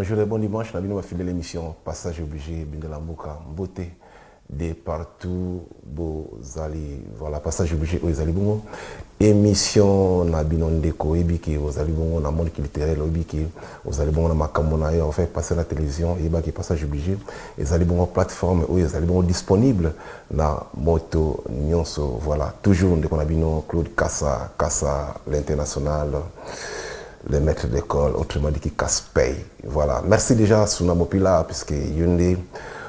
Bonjour et bon dimanche, nous avons fini l'émission Passage obligé, Bindela Mboka, beauté de partout, Bozali, voilà, Passage obligé, Ozali Bongo, émission Nabinon Deko, Ebiki, Ozali Bongo, dans le monde littéraire, Ebiki, Ozali Bongo, dans Makamona, on fait passer la télévision, Ebaki, Passage obligé, Ozali Bongo, plateforme, Ozali Bongo, disponible dans Moto Nyonso, voilà, toujours, on a Bino, Claude Kassa, l'international. Les maîtres d'école, autrement dit qui casse-paye. Voilà. Merci déjà à Sunamopila, puisque Yunde,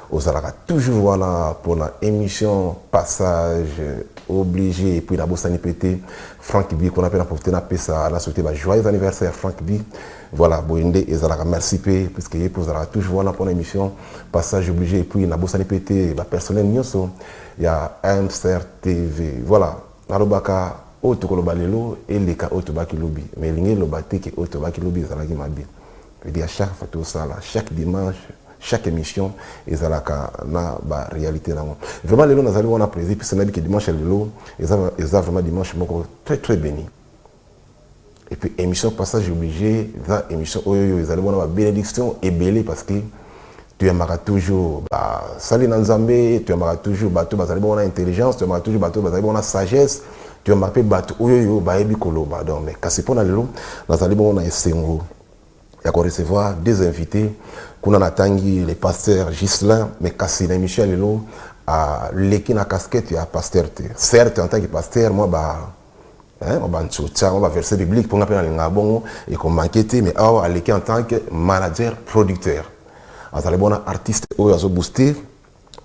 aux Alaka, toujours voilà, pour l'émission Passage obligé, et puis la Bossani Pété, Franck B, qu'on appelle apporter la ça, la souhaité joyeux anniversaire, Franck B. Voilà, Boyunde et Zalaka, merci P, puisque vous allez toujours voilà pour l'émission Passage obligé, et puis la Bossani Pété, la personnel Nyoso, il y a MCR TV. Voilà, Narobaka. Auto kolobalelo et les cas auto baki lobby mais l'ingé lobate qui auto baki lobby zalaki mabi je veux dire chaque fois tout ça là chaque dimanche chaque émission et zalaka na ba réalité là vraiment les nous allons on a plaisir puis c'est nabi que dimanche lelo et ça vraiment dimanche moko très très béni et puis émission passage obligé ça émission oyo ils allons avoir bénédiction et belé parce que tu aimeras toujours salut Nzambe, tu aimeras toujours bateau bazali bon intelligence, tu aimeras toujours bateau bazali bon sagesse. Tu as marqué bateau oyo baebi koloba donc mais kasi pona lelo nazali bon na esengo ya ko recevoir des invités kuna natangi les pasteurs Gislain mais kasi na émission lelo a leki na casquette ya pasteur certes en tant que pasteur moi on va verset biblique pour ngapena linga bongo et comme enquêter mais a leki en tant que manager producteur azali bon artiste oyo azo booster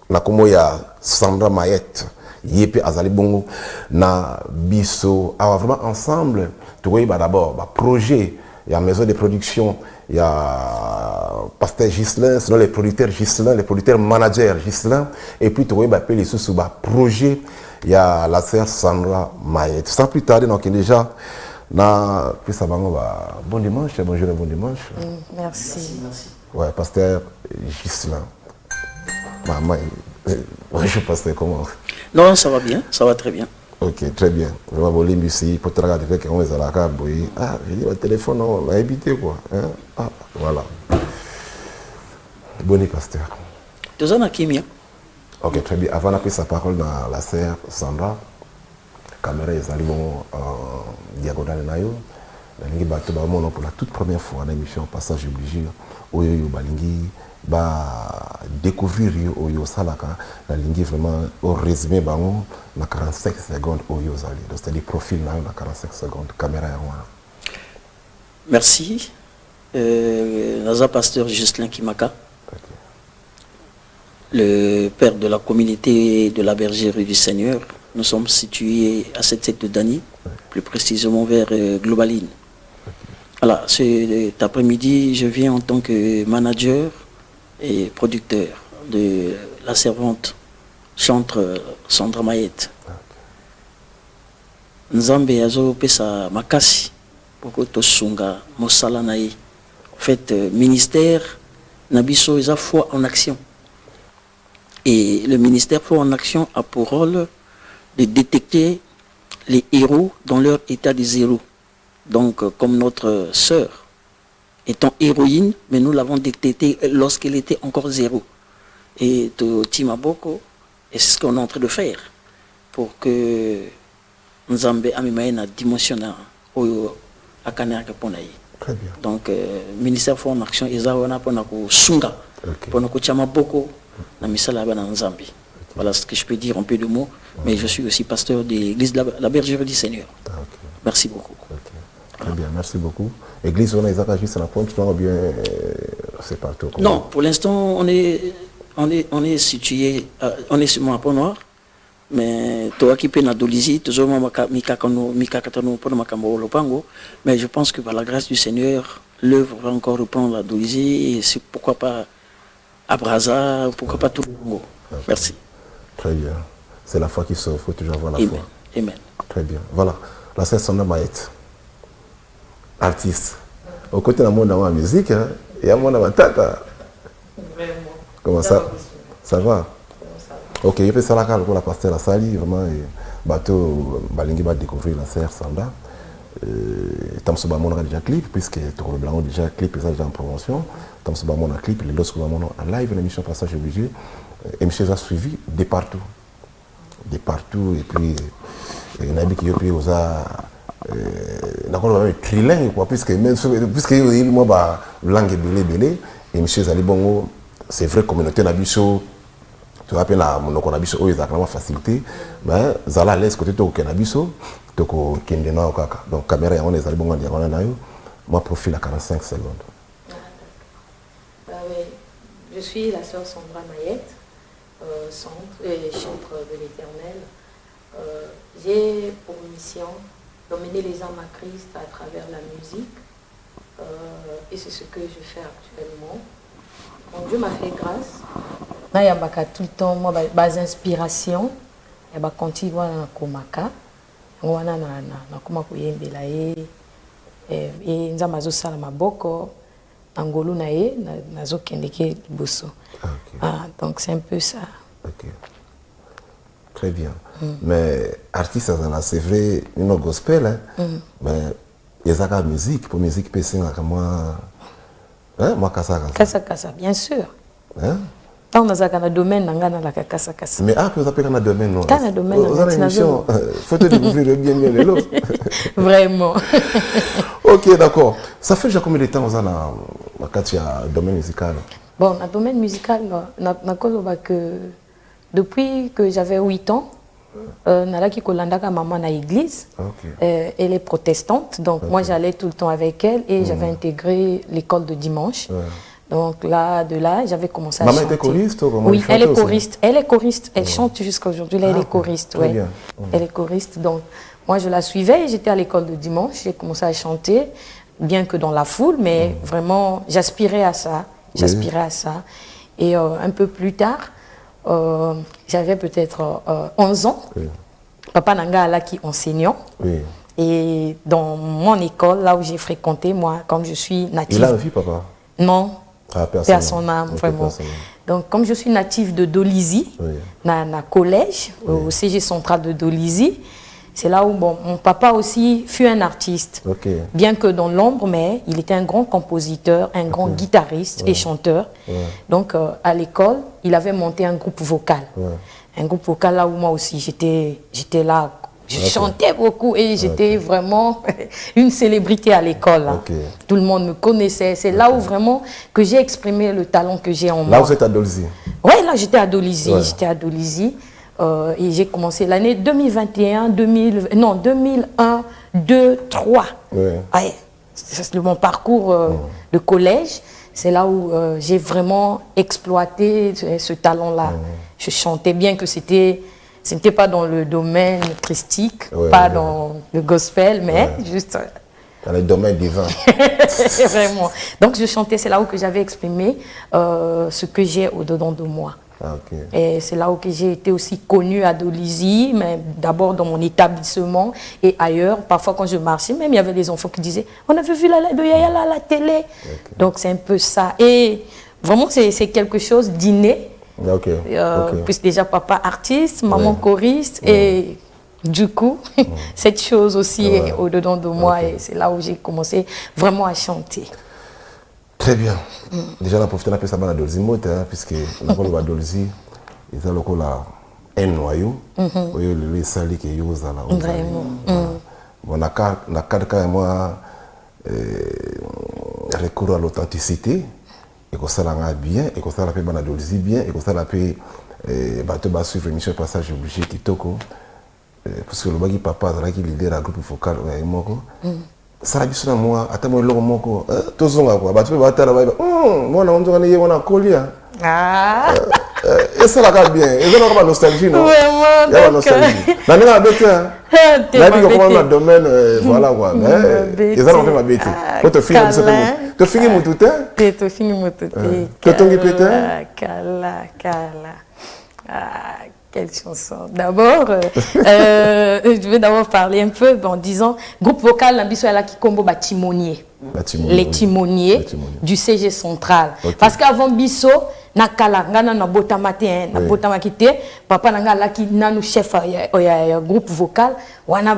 na komo ya Sandra Mayette Yépe Azali Bongo na biso alors vraiment ensemble tu vois d'abord projet il y a maison de production il y a pasteur Gislain sinon les producteurs Gislain les producteurs managers Gislain et puis tu vois les sous projet il y a la sœur Sandra Mayette sans plus tarder donc déjà na puis ça va bon dimanche bonjour et bon dimanche merci ouais pasteur Gislain maman bonjour pasteur comment. Non, ça va bien, ça va très bien. Ok, très bien. Je vais vous dire ici, pour te regarder, on est à la carte, ah, j'ai dit, le téléphone, on a évité quoi. Hein? Ah, voilà. Bonne pasteur. Deux ans à Kimia. Ok, très bien. Avant d'appeler sa parole dans la sœur Sandra, la caméra est allée en diagonale. Pour la toute première fois dans l'émission Passage obligé, Oyo Balingi, découvrir Oyo Salaka, la ligne vraiment au résumé, dans 45 secondes Oyo Zali. C'est-à-dire profil dans 45 secondes, caméra et merci. Naza pasteur Gislain Kimaka, le père de la communauté de la bergerie du Seigneur. Nous sommes situés à cette secte de Dani, plus précisément vers Globaline. Voilà, cet après-midi, je viens en tant que manager et producteur de la servante chantre Sandra Mayette. Nzambe azo pesa makasi poko to sunga mosala nae. En fait, ministère nabiso eza foi en action. Et le ministère foi en action a pour rôle de détecter les héros dans leur état de zéro. Donc, comme notre sœur étant héroïne, mais nous l'avons détectée lorsqu'elle était encore zéro. Et Timaboko, et c'est ce qu'on est en train de faire pour que Nzambe Amimaena dimensionna à Kanaka Ponaï. Très bien. Donc, ministère for en action, ils ont pour Sunga, pour nous Chamaboko, na misala na Nzambe. Voilà ce que je peux dire en peu de mots, mais je suis aussi pasteur de l'église de la bergerie du Seigneur. Merci beaucoup. Très bien, merci beaucoup. Église, on est juste à la pointe, ou bien c'est partout? Non, pour l'instant, on est situé, on est sur mon point noir, mais toi qui peux n'adoliser, toujours mais je pense que par la grâce du Seigneur, l'œuvre va encore reprendre à Dolisie, et c'est pourquoi pas à Brazza, pourquoi pas tout le monde. Merci. Très bien. C'est la foi qui sauve, il faut toujours avoir la Amen. foi. Amen. Très bien. Voilà. La sœur Sandra Mayette, artiste. Au côté de la musique, il y a mon tata. Comment ça? Ça va? Ok, il fait ça pour la pasteur la sali, vraiment, bateau, Balingi va découvrir la sœur Sandra. Tamso Bamon a déjà clip, puisque Toro Blanc déjà clip, déjà en promotion. Tamso Bamon a clip, les lorsque Bamon en live, l'émission Passage Obligé, émission a suivi de partout. De partout, et puis, il y a qui ont aussi un trilingue, puisque moi, langue est belé, et monsieur Zali Bongo, c'est vrai, communauté Nabiso, tu vois, la monoconabiso, ils ont vraiment facilité, mais Zala laisse côté de Kenabiso, donc caméra, on est allé bon, moi, profil à 45 secondes. Je suis la sœur Sandra Mayette, chantre de l'Éternel. J'ai pour mission d'emmener les âmes à Christ à travers la musique, et c'est ce que je fais actuellement. Donc Dieu m'a fait grâce. Il y a tout le temps des inspirations. Il y a continuer à komaka. Il y a komaka et nzamazo sala maboko angolo nae nazo kendeke bosso. Donc c'est un peu ça. Ok. Très bien. Mais artiste c'est vrai, une gospel, mais il y a la musique, pour musique PC, moi, moi, Kasa, bien sûr. Hein? On a un domaine, on a la kasa. Mais vous avez un domaine, non? Un domaine, vous avez une émission, faut te découvrir bien les lots. Vraiment. Ok, d'accord. Ça fait déjà combien de temps vous avez un domaine musical? Bon, un domaine musical, depuis que j'avais 8 ans, Nalaki Kolandaka, maman à l'église, elle est protestante, donc moi j'allais tout le temps avec elle et j'avais intégré l'école de dimanche. Donc là, de là, j'avais commencé à chanter. Maman était choriste ou comment? Oui, elle est choriste. Elle est choriste. Elle chante jusqu'à aujourd'hui. Elle est choriste, oui. Elle est choriste. Donc moi je la suivais. J'étais à l'école de dimanche. J'ai commencé à chanter, bien que dans la foule, mais vraiment j'aspirais à ça. J'aspirais à ça. Et un peu plus tard, j'avais peut-être 11 ans. Papa Nanga là qui enseignant. Et dans mon école, là où j'ai fréquenté, moi, comme je suis native. Il a un fils, papa? Non. Paix à son âme, vraiment. Donc, comme je suis native de Dolisie, dans le collège, au CG central de Dolisie, c'est là où mon papa aussi fut un artiste. Bien que dans l'ombre, mais il était un grand compositeur, un grand guitariste et chanteur. Donc, à l'école, il avait monté un groupe vocal. Un groupe vocal là où moi aussi, j'étais là. Je chantais beaucoup et j'étais vraiment une célébrité à l'école. Tout le monde me connaissait. C'est là où vraiment que j'ai exprimé le talent que j'ai en moi. Là, vous êtes à Dolisie? Oui, là, j'étais à Dolisie. J'étais à Dolisie. Et j'ai commencé l'année 2021, 2001, 2, 3. C'est mon parcours de collège. C'est là où j'ai vraiment exploité ce talent-là. Je chantais bien que ce n'était pas dans le domaine christique, pas dans le gospel, mais juste... Dans le domaine divin. Vraiment. Donc je chantais, c'est là où que j'avais exprimé ce que j'ai au-dedans de moi. Et c'est là où que j'ai été aussi connue à Dolisie, mais d'abord dans mon établissement et ailleurs. Parfois quand je marchais, même il y avait des enfants qui disaient « On avait vu de Yaya à la télé ». Donc c'est un peu ça. Et vraiment c'est quelque chose d'inné. Puisque déjà papa artiste, maman choriste et du coup cette chose aussi est au-dedans de moi et c'est là où j'ai commencé vraiment à chanter. Très bien. Déjà la profité de ça à Dolisie puisque la parole de Dolisie ils ont un noyau le sali qui est vraiment. Bon la carte moi recours à l'authenticité. Et que ça l'a bien, et que ça l'a fait Banadolzi bien, et que ça l'a fait bateau suivre l'émission Passage Obligé qui toko. Parce que le bagui papa, c'est là qui lidère la groupe focal, ça l'a dit moi, attends moi l'homme moko, tout ça quoi, bateau bateau là-bas, moi on a collé. Et ça l'a bien, et ça n'a pas nostalgie non. Il y a la nostalgie. La nana a bêté. La vie comment on a domaine, voilà quoi. Et ça n'a pas bêté. Quand tu finis tu finis mon tout hein? Tu finis mon tout. Tu t'engues pétain? Kala. Quelle chanson. D'abord, je vais d'abord parler un peu en disant groupe vocal Nabiso là qui combo timonier. Les timoniers du CG central. Parce qu'avant Bisso, nakala ngana na botamate na botamakite papa nanga là qui nanu chef groupe vocal wana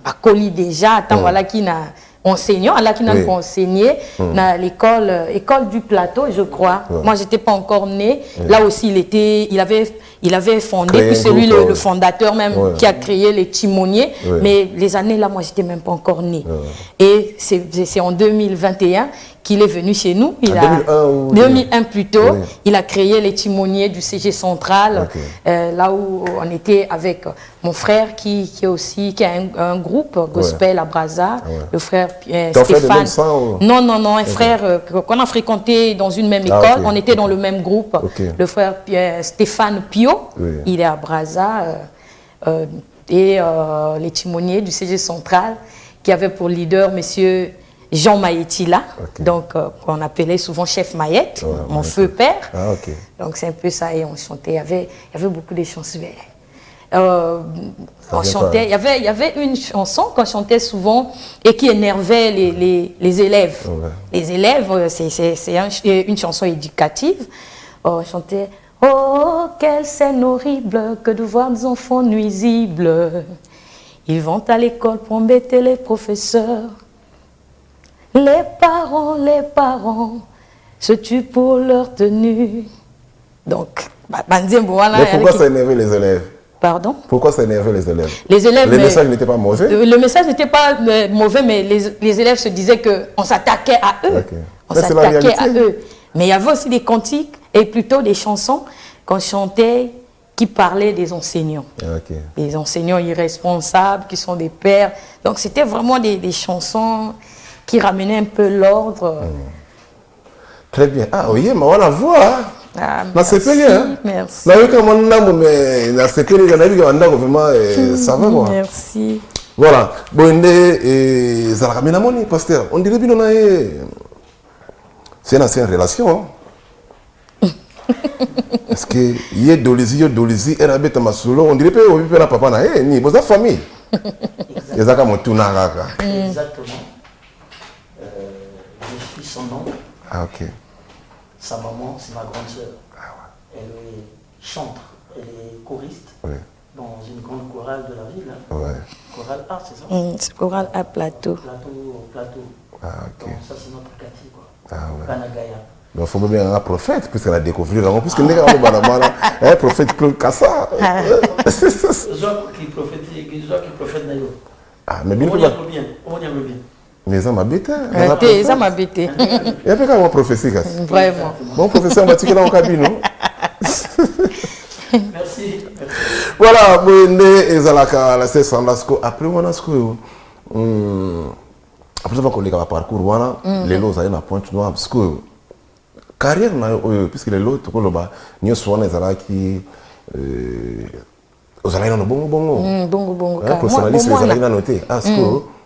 à Coli déjà, tant voilà qui n'a enseignant, là qui n'a pas enseigné, dans l'école du plateau, je crois. Moi, j'étais pas encore née. Là aussi, il avait fondé, puis c'est lui le fondateur même qui a créé les timoniers. Mais les années là, moi, j'étais même pas encore née. Et c'est en 2021 qu'il est venu chez nous. Il a 2001 plutôt. Il a créé les timoniers du CG Central, là où on était avec mon frère qui a un groupe gospel à Brazza, le frère Stéphane. Non, un frère qu'on a fréquenté dans une même école. On était dans le même groupe. Le frère Stéphane Pio, il est à Brazza. Et les timoniers du CG Central qui avait pour leader monsieur Jean Maïetila, donc qu'on appelait souvent chef Maïette, mon feu père. Donc c'est un peu ça, et on chantait. Il y avait beaucoup de chansons. On chantait. Il y avait une chanson qu'on chantait souvent et qui énervait les élèves. Les élèves, c'est une chanson éducative. On chantait « Oh, quelle scène horrible que de voir des enfants nuisibles. Ils vont à l'école pour embêter les professeurs. Les parents se tuent pour leur tenue. » Donc, mais pourquoi ça énervait les élèves? Pardon? Pourquoi ça énervait les élèves? Les élèves, le message n'était pas mauvais? Le message n'était pas mauvais, mais les élèves se disaient qu'on s'attaquait à eux. On s'attaquait à eux. Mais il y avait aussi des cantiques et plutôt des chansons qu'on chantait qui parlaient des enseignants. Des enseignants irresponsables, qui sont des pères. Donc c'était vraiment des chansons qui ramenaient un peu l'ordre. Très bien. Ah oui, mais on la voit. Merci, merci. Ça va quoi. Merci. Voilà. Pasteur, on dirait bien c'est une ancienne relation. Parce que hier Dolizi, on dirait que papa na ni boza famille. Exactement. Je suis son nom. Sa maman, c'est ma grande sœur. Elle est chantre, elle est choriste dans une grande chorale de la ville. Chorale A, c'est ça? C'est chorale A Plateau. Plateau. Donc ça, c'est notre quartier, quoi. Kanagaya. Donc il faut bien un prophète, puisqu'elle a découvert vraiment, puisque n'est un prophète Claude Kassa. Joie qui prophète d'ailleurs. Mais bien. Mais ça m'a bêté. Ça m'a bêté. Il y a pas qu'à prophétie. Vraiment. Bon professeur, on va tirer dans le cabinet. Merci. Voilà, la après avoir collé à parcours, les lots à Pointe Noire, parce que carrière, puisque les lots, nous sommes qui aux allées dans le bon. Personnaliste, les allées noter.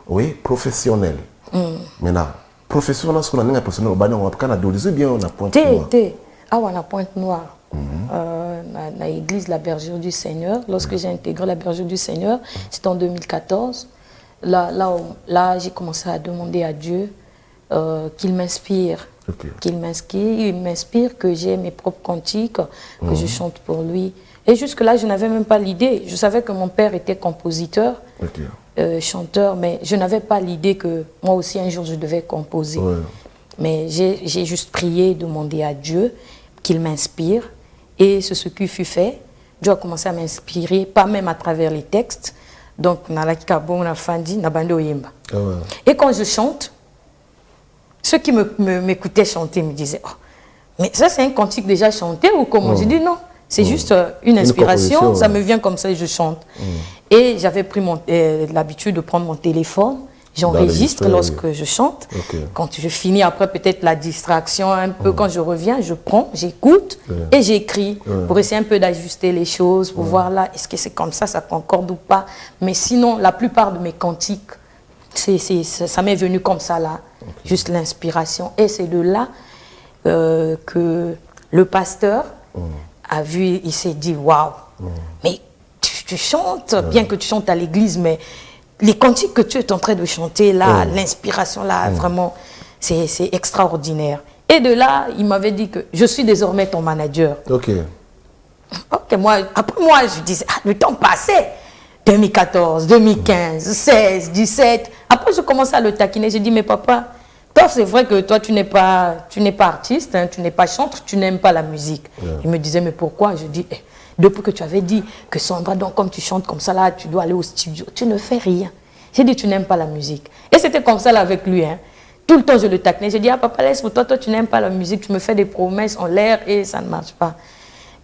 Oui, professionnel. Maintenant, professionnel, ce qu'on a un professionnel, on a dolisé bien, on a Pointe Noire. On a Pointe Noire. Dans l'église La Bergerie du Seigneur. Lorsque j'ai intégré La Bergerie du Seigneur, c'était en 2014. Là j'ai commencé à demander à Dieu qu'il m'inspire. Qu'il m'inspire, que j'ai mes propres cantiques, que je chante pour lui. Et jusque-là, je n'avais même pas l'idée. Je savais que mon père était compositeur, chanteur, mais je n'avais pas l'idée que moi aussi, un jour, je devais composer. Mais j'ai juste prié, demandé à Dieu qu'il m'inspire. Et c'est ce qui fut fait. Dieu a commencé à m'inspirer, pas même à travers les textes. Donc, et quand je chante, ceux qui m'écoutaient chanter me disaient oh, mais ça c'est un cantique déjà chanté ou comment? J'ai dit non, c'est juste une inspiration, ça me vient comme ça et je chante. Et j'avais pris l'habitude de prendre mon téléphone, j'enregistre lorsque je chante. Quand je finis après peut-être la distraction un peu, quand je reviens, je prends, j'écoute et j'écris pour essayer un peu d'ajuster les choses, pour voir là, est-ce que c'est comme ça concorde ou pas. Mais sinon, la plupart de mes cantiques, ça m'est venu comme ça là, juste l'inspiration. Et c'est de là que le pasteur a vu, il s'est dit waouh, mais tu chantes, bien que tu chantes à l'église, mais les cantiques que tu es en train de chanter là, l'inspiration là, vraiment, c'est extraordinaire. Et de là, il m'avait dit que je suis désormais ton manager. Ok, moi, après moi, je disais, le temps passait. 2014, 2015, 16, 17. Après, je commençais à le taquiner. J'ai dit, mais papa, toi, c'est vrai que toi, tu n'es pas artiste, hein, tu n'es pas chanteur, tu n'aimes pas la musique. Yeah. Il me disait, mais pourquoi? Je dis, depuis que tu avais dit que Sandra, donc comme tu chantes comme ça, là, tu dois aller au studio. Tu ne fais rien. J'ai dit, tu n'aimes pas la musique. Et c'était comme ça là avec lui. Hein. Tout le temps, je le taquinais. J'ai dit, ah papa, laisse-moi, toi, tu n'aimes pas la musique, tu me fais des promesses en l'air et ça ne marche pas.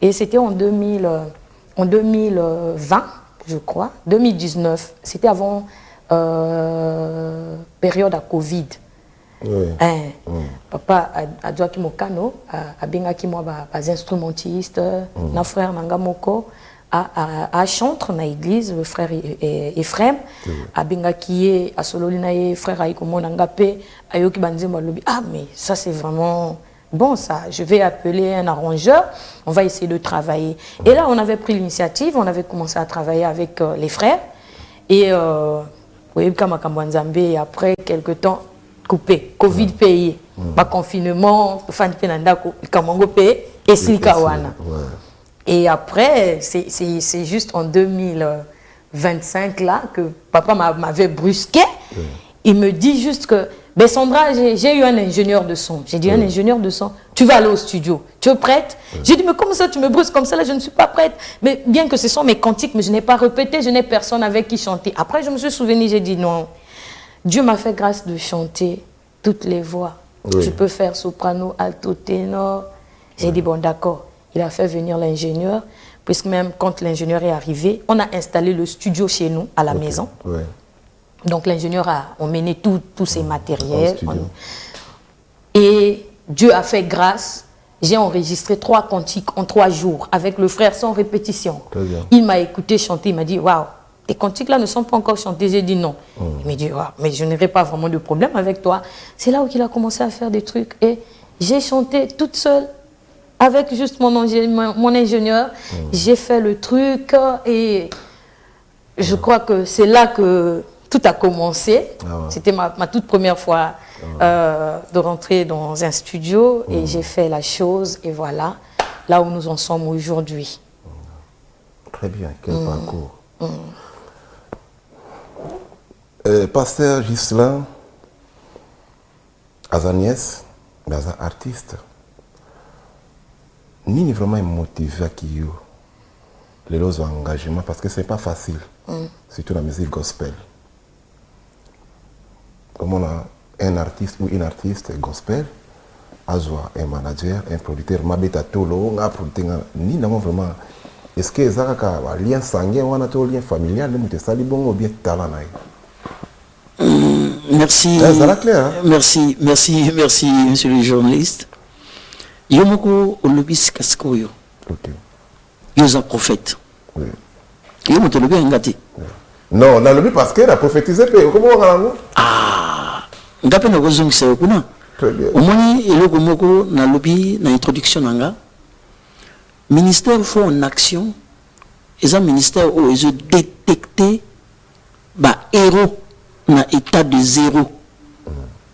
Et c'était en 2020, je crois, 2019. C'était avant période à Covid. Oui. Papa a dit que mon cano a bien qui moi pas instrumentiste, mon frère Nangamoko a chanté dans l'église, le frère Ephraim a bien qui a solo linae frère Aikomo Nangape ayoki banzemo lobi. Ah mais ça c'est vraiment bon ça, je vais appeler un arrangeur, on va essayer de travailler. Et là on avait pris l'initiative, on avait commencé à travailler avec les frères et oui comme Kambanzambe après quelques temps coupé, Covid payé, pas confinement, fan penanda kamango payé et silikawana. Et après, c'est juste en 2025 là que papa m'avait brusqué. Il me dit juste que, ben Sandra, j'ai eu un ingénieur de son. J'ai dit, un ingénieur de son, tu vas aller au studio, tu es prête? J'ai dit, mais comment ça tu me brusques comme ça là, je ne suis pas prête. Mais bien que ce sont mes cantiques, mais je n'ai pas répété, je n'ai personne avec qui chanter. Après, je me suis souvenu, j'ai dit non. Dieu m'a fait grâce de chanter toutes les voix. Je peux faire soprano, alto, ténor. J'ai dit, bon, d'accord. Il a fait venir l'ingénieur, puisque même quand l'ingénieur est arrivé, on a installé le studio chez nous, à la maison. Donc, l'ingénieur a emmené tous ses matériels. Et Dieu a fait grâce. J'ai enregistré 3 cantiques en 3 jours, avec le frère sans répétition. Il m'a écouté chanter, il m'a dit, waouh. Tes cantiques là ne sont pas encore chantés. J'ai dit non. Il m'a dit, oh, mais je n'aurai pas vraiment de problème avec toi. C'est là où il a commencé à faire des trucs. Et j'ai chanté toute seule, avec juste mon ingénieur. J'ai fait le truc et je crois que c'est là que tout a commencé. C'était ma toute première fois de rentrer dans un studio et j'ai fait la chose. Et voilà, là où nous en sommes aujourd'hui. Très bien, quel parcours. Pasteur Ghislain, Azaniès, mais un artiste, ni vraiment motivé à qui les engagements parce que c'est pas facile, surtout la musique gospel. Comme on a un artiste ou une artiste gospel, un manager, un producteur, mabeta tolo, un producteur, ni vraiment. Est-ce que ça a un lien sanguin ou un lien familial, ou bien talent? Merci. Merci, monsieur le journaliste. Yomoko olobis kaskoyo. Yosa prophète. Yomoto lobi ngati. Non, on a lobi parce qu'il a prophétisé. Comment on a Ah, ngape na kozong se kuna. Très bien. Omoni eloko moko na lobi na introduction nanga. Ministère faut en action. Et un ministère où ils ont détecté héros dans état de zéro.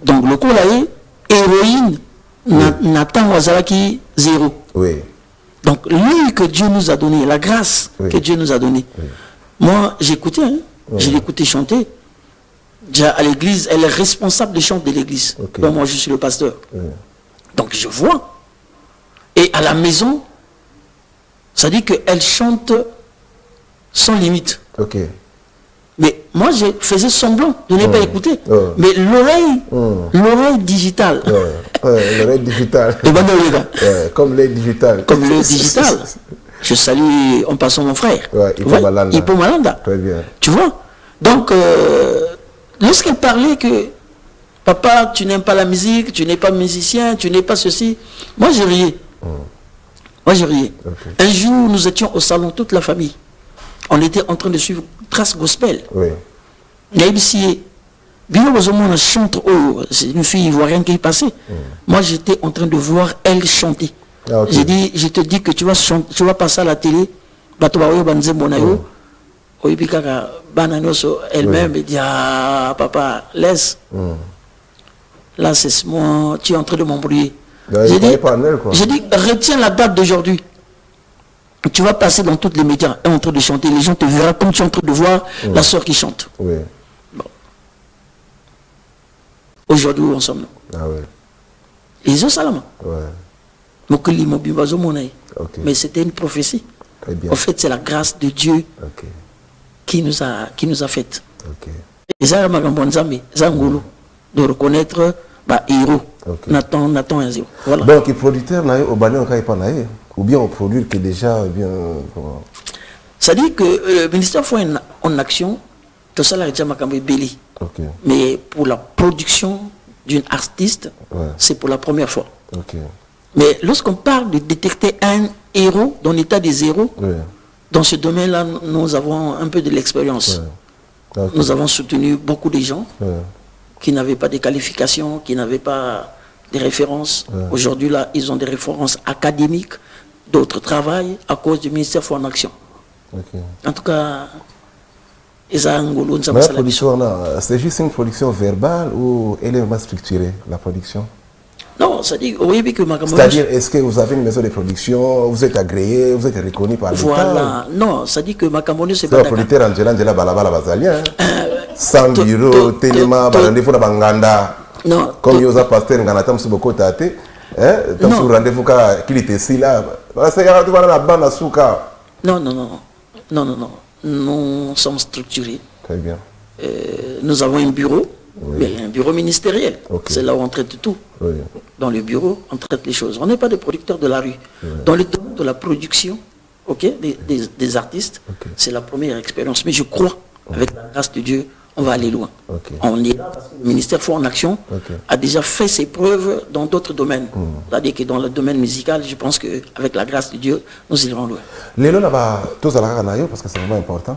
Donc le coup là est héroïne n'attend Wazalaki zéro. Oui. Donc l'œil que Dieu nous a donné, la grâce que Dieu nous a donnée. Moi j'écoutais, je l'écoutais chanter. Déjà à l'église, elle est responsable des chants de l'église. Donc moi je suis le pasteur. Donc je vois. Et à la maison, ça dit qu'elle chante sans limite. Mais moi, je faisais semblant de ne pas écouter. Mais l'oreille digitale. L'oreille digitale. Comme l'œil digital. Comme l'œil digital. Je salue en passant mon frère. Ipo Malanda. Très bien. Tu vois? Donc, lorsqu'elle parlait que papa, tu n'aimes pas la musique, tu n'es pas musicien, tu n'es pas ceci, moi je riais. Moi je riais. Un jour, nous étions au salon, toute la famille. On était en train de suivre Trace Gospel. C'est une fille ivoirienne qui est passée. Moi, j'étais en train de voir elle chanter. J'ai dit, je te dis que tu vas passer à la télé. Elle-même dit, ah, papa, laisse. Là, c'est moi, tu es en train de m'embrouiller. J'ai dit, retiens la date d'aujourd'hui. Tu vas passer dans tous les médias en train de chanter. Les gens te verront comme tu es en train de voir la sœur qui chante. Oui. Bon. Aujourd'hui, où en sommes-nous? Ah oui. Ils ont salama. Ouais. Okay. Mais c'était une prophétie. Très bien. En fait, c'est la grâce de Dieu qui nous a fait. Et ça, de reconnaître héros. Nathan Azio. Voilà. Donc, le producteur n'a au Bani ou bien au produire qui est déjà bien. Ça dit que le ministère fait en action, tout ça là est déjà Belli. Mais pour la production d'une artiste, c'est pour la première fois. Mais lorsqu'on parle de détecter un héros dans l'état des héros, dans ce domaine-là, nous avons un peu de l'expérience. Nous avons soutenu beaucoup de gens qui n'avaient pas de qualifications, qui n'avaient pas de références. Aujourd'hui, là, ils ont des références académiques, d'autres travaillent à cause du ministère Foi en Action. En tout cas, la production, c'est juste une production verbale ou elle est vraiment structurée, la production? Non, c'est-à-dire, est-ce que vous avez une maison de production, vous êtes agréé, vous êtes reconnu par l'État? Voilà, non, c'est-à-dire que Makamoni, c'est pas... Le producteur Angela Balabala Bazalien, sans bureau, téléma, rendez-vous à Banganda, comme Yosa Pasteur, Nganatam Suboko Tate, dans ce rendez-vous qu'il était ici là, c'est la bande à Souka. Non, nous sommes structurés. Très bien. Nous avons un bureau. Mais un bureau ministériel, c'est là où on traite tout. Dans le bureau, on traite les choses. On n'est pas des producteurs de la rue. Dans le domaine de la production des artistes, c'est la première expérience. Mais je crois, avec la grâce de Dieu, on va aller loin. On est là parce que le ministère Foi en Action a déjà fait ses preuves dans d'autres domaines. C'est-à-dire que dans le domaine musical, je pense qu'avec la grâce de Dieu, nous irons loin. Lélo, tous à la parce que c'est vraiment important.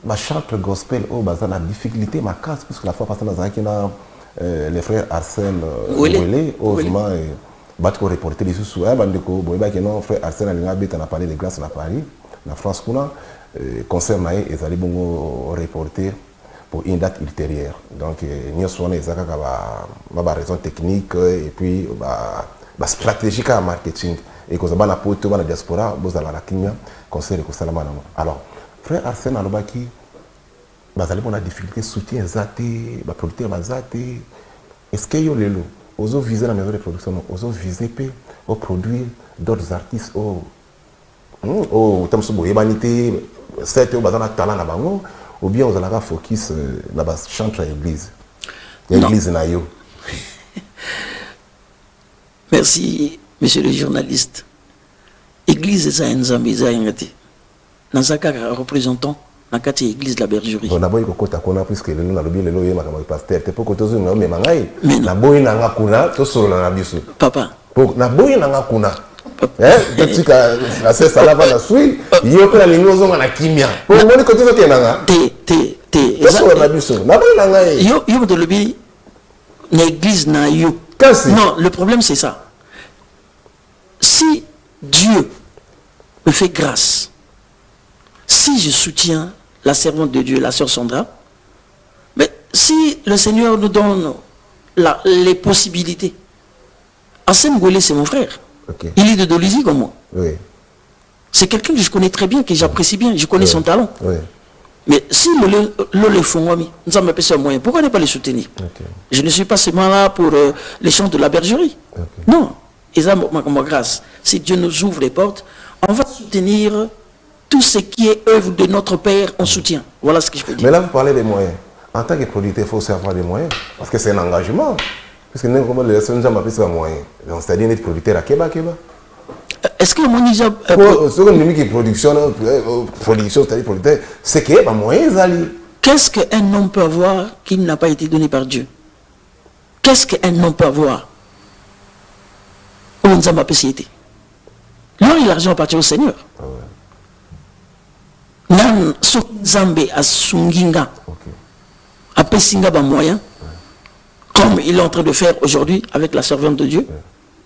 Ma chante gospel au bazar la difficulté ma casse parce que la fois passée dans les frères Arsène Ouelé osement battre reporter les sous bandeko boyba que non frère Arsène alinga beta na parler de grâce na Paris na France kuna concert naé ezali bongo reporter pour une date ultérieure donc nous sommes ezaka ba raison technique et puis ba stratégique en marketing et que ça ba na poto ba na diaspora bozala la kimia concert ko salama alors frère Arsène Alobaki, bazali pour la difficulté soutien zati, ba producteur bazati. Est-ce que yo lelo, ozo viser la maison de production, ozo viser pe, au produire d'autres artistes au tamsubo yebanité, c'est au bazana talent na bango, ou bien aux alaka focus na bas chantre à l'église. L'église na yo. Merci, monsieur le journaliste. Église eza nzambe eza ngati. Nazaka représentant dans la église de la bergerie. On a besoin de côté qu'on a puisque nous avons bien le loyer ma pasteur. T'es pas côté nous mais mangai. Na boy na ngakuna to solo na biso. Papa. Pour na boy na ngakuna. Parce que la c'est ça là va la suite. Yo que la ligne zo na kimia. Pour moi côté ça nanga. Te. Solo na biso. Na boy na ngai. Yo de lebi na église na yo. Non, le problème c'est ça. Si Dieu me fait grâce, si je soutiens la servante de Dieu, la sœur Sandra, mais si le Seigneur nous donne les possibilités, Arsène Ouelé, c'est mon frère. Il est de Dolisie comme moi. C'est quelqu'un que je connais très bien, que j'apprécie bien, je connais son talent. Mais si le font, nous avons un moyen, pourquoi ne pas les soutenir? Je ne suis pas seulement là pour les chants de la bergerie. Non, et ça, ma grâce, si Dieu nous ouvre les portes, on va soutenir tout ce qui est œuvre de notre Père, on soutient. Voilà ce que je peux dire. Mais là, vous parlez des moyens. En tant que producteur, il faut aussi avoir des moyens. Parce que c'est un engagement. Parce que nous, comme les gens n'ont pas de moyens. C'est-à-dire être producteur à Keba. Est-ce que mon déjà... Ce qu'on dit que production, c'est-à-dire producteur, c'est qu'il y a des moyens. Qu'est-ce qu'un homme peut avoir qui n'a pas été donné par Dieu? Qu'est-ce qu'un homme peut avoir? On nous a ma société. L'or et l'argent appartient au Seigneur. Nan Zambé à Sunginga, à Pessinga moyen, comme il est en train de faire aujourd'hui avec la servante de Dieu,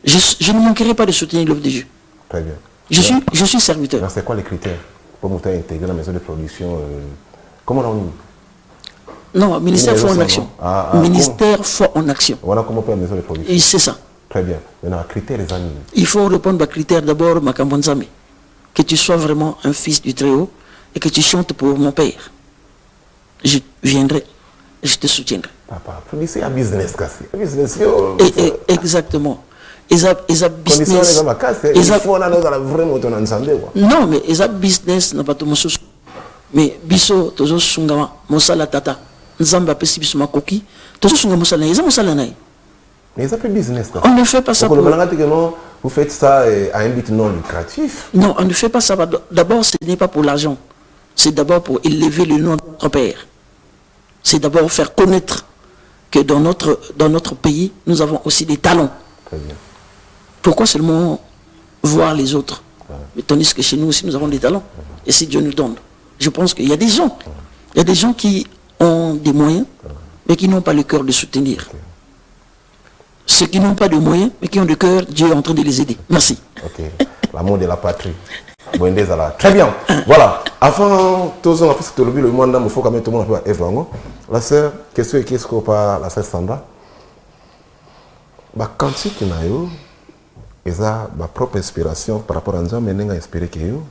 je ne manquerai pas de soutenir l'œuvre de Dieu. Très bien. Je suis serviteur. C'est quoi les critères pour vous intégrer la maison de production? Comment on Non, ministère Foi en Action. Ministère Foi en Action. Voilà comment on peut la maison de production. C'est ça. Très bien. Maintenant, critères les amis. Il faut répondre aux critères d'abord, Makambonzame. Que tu sois vraiment un fils du Très-Haut et que tu chantes pour mon père. Je viendrai, je te soutiendrai. Papa, c'est un business cassé. Business, exactement. Ils ont business. Non, mais ils ont business, n'a pas tout mon sous. Mais biso, tozo sungama, mosala tata, nzamba pesi biso makoki, tozo sungama mosala, ils ont mosala naï. Mais ils ont fait business. On ne fait pas ça. Vous faites ça à un but non lucratif. Non, on ne fait pas ça. D'abord, ce n'est pas pour l'argent. C'est d'abord pour élever le nom de notre père. C'est d'abord faire connaître que dans notre pays, nous avons aussi des talents. Très bien. Pourquoi seulement voir les autres? Mais tandis que chez nous aussi, nous avons des talents. Et si Dieu nous donne. Je pense qu'il y a des gens. Il y a des gens qui ont des moyens, mais qui n'ont pas le cœur de soutenir. Ceux qui n'ont pas de moyens, mais qui ont le cœur, Dieu est en train de les aider. Merci. Ok. L'amour de la patrie. Très bien. Voilà. Avant, tous on a fait le monde, il faut quand même tout le monde a fait la sœur, qu'est-ce qu'on parle, la sœur Sandra? Quand tu as eu, ils ont ma propre inspiration par rapport à nous, mais ils ont inspiré que vous.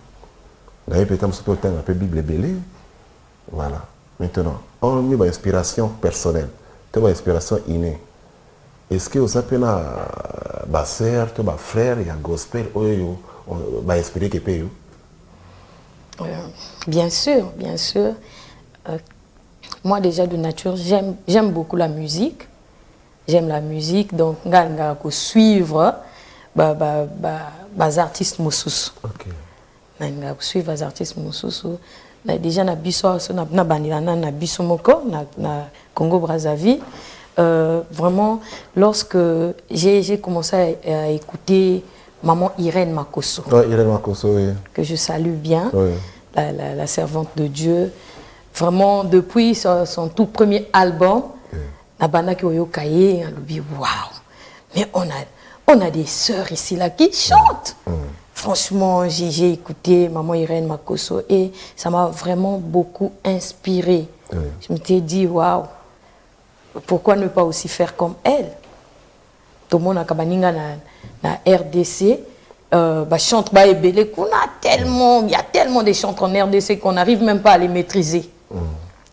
D'ailleurs, peut-être un peu Bible belé. Voilà. Maintenant, on a mis une inspiration personnelle, une inspiration innée. Est-ce que vous avez ma sœur, ma frère, il y a gospel, on va inspirer que pays? Bien sûr, bien sûr. Moi déjà de nature, j'aime beaucoup la musique. J'aime la musique, donc je vais suivre les artistes moussous. Ok. Je vais suivre les artistes moussous. Déjà na biso moko na Congo Brazzaville. Vraiment, lorsque j'ai commencé à écouter maman Irène Makosso, Irène Makosso, oui. Que je salue bien, oui. la servante de Dieu, vraiment depuis son tout premier album, Nabana Kyoyokaye, on dit waouh, mais on a des sœurs ici là qui chantent. Franchement, j'ai écouté maman Irène Makosso et ça m'a vraiment beaucoup inspiré. Je me suis dit waouh. Pourquoi ne pas aussi faire comme elle? Tout le monde a na RDC, chante il y a tellement de chants en RDC qu'on n'arrive même pas à les maîtriser.